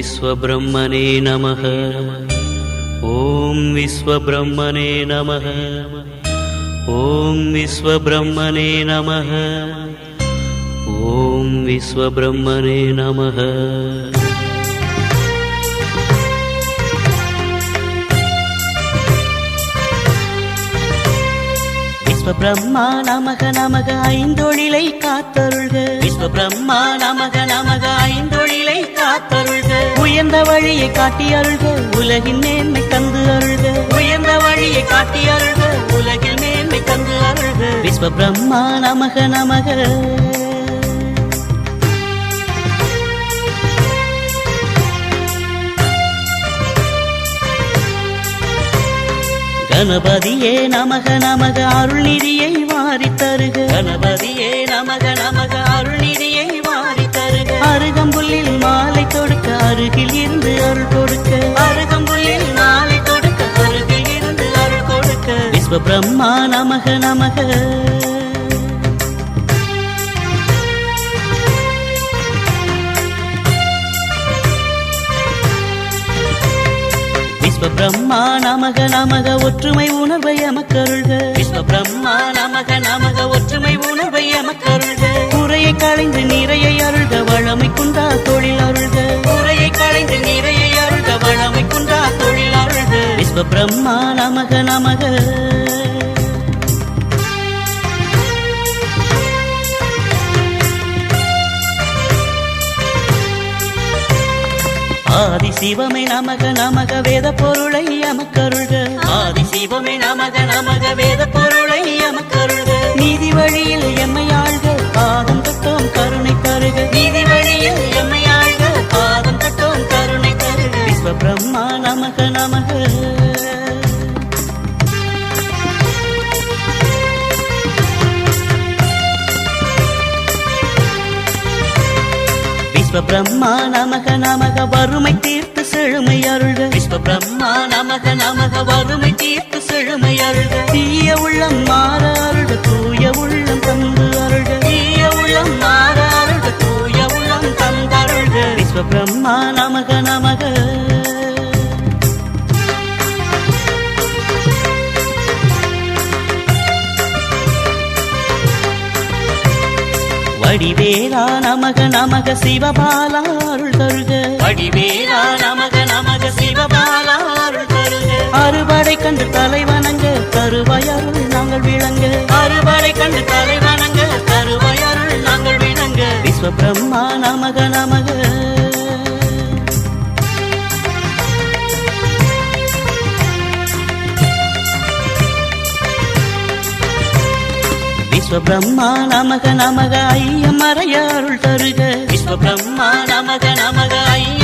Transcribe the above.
विश्वब्रह्मणे नमः। ॐ विश्वब्रह्मणे नमः। ॐ विश्वब्रह्मणे नमः। ॐ विश्वब्रह्मणे नमः। விஸ்வபிரம்மா நமக நமக ஐந்தொழிலை காத்தருள்க. விஸ்வபிரம்மா நமக நமக ஐந்தொழிலை காத்தருள்க. உயர்ந்த வழியை காட்டி அருள்க, உலகின் மேன்மை தந்து அருள்க. உயர்ந்த வழியை காட்டி அருள்க, உலகில் மேன்மை தந்து அருள்க. விஸ்வபிரம்மா நமக நமக. கணபதியே நமக நமக அருள்நிதியை வாரி தருக. கணபதியே நமக நமக அருள்நிதியை வாரி தருக. அருகம்புல்லில் மாலை தொடுக்க அருகில் இருந்து அருள் கொடுக்க. அருகம்புல்லில் மாலை தொடுக்க அருகில் இருந்து அருள் கொடுக்க. விஸ்வபிரம்மா நமக நமக. விஸ்வபிரம்மா நமக நமக ஒற்றுமை உணர்வை எமக்கருள்க. விஸ்வபிரம்மா நமக நமக ஒற்றுமை உணர்வை எமக்கருள்க. குறையை களைந்து நிறையை அருள்க, வளமை குன்றா தொழில் அருள்க. குறையை களைந்து நிறையை அருள்க, வளமை குன்றா தொழில் அருள்க. விஸ்வபிரம்மா நமக நமக. ஆதி சிவமே நமக நமக வேத பொருளை எமக்கருள்க. ஆதி சிவமே நமக நமக வேத பொருளை எமக்கருள்க. நீதி வழியில் எம்மை ஆள்க, பாதம் தட்டோம் கருணை தருக. நீதி வழியில் எம்மை ஆள்க, பாதம் தட்டோம் கருணை தருக. விஸ்வபிரம்மா நமக நமக. விஸ்வபிரம்மா நமக நமக வறுமை தீர்த்து செழுமை அருள்க. விஸ்வபிரம்மா நமக நமக வறுமை தீர்த்து செழுமை அருள்க. தீய உள்ளம் மாற அருள்க, தூய உள்ளம் தந்து அருள்க. தீய உள்ளம் மாற அருள்க, தூய உள்ளம் தந்து அருள்க. விஸ்வபிரம்மா நமக நமக. வடிவேலா நமக நமக சிவபாலா அருள் தருக. வடிவேலா நமக நமக சிவபாலா அருள் தருக. அறுபடை கண்டு தலைவணங்க, கருவயருள் நாங்கள் விளங்க. அறுபடை கண்டு தலைவணங்க, கருவயருள் நாங்கள் விளங்க. விஸ்வபிரம்மா நமக நமக. விஸ்வபிரம்மா நமக நமக ஐயமறைய அருள் தருக. விஸ்வபிரம்மா நமக நமக ஐய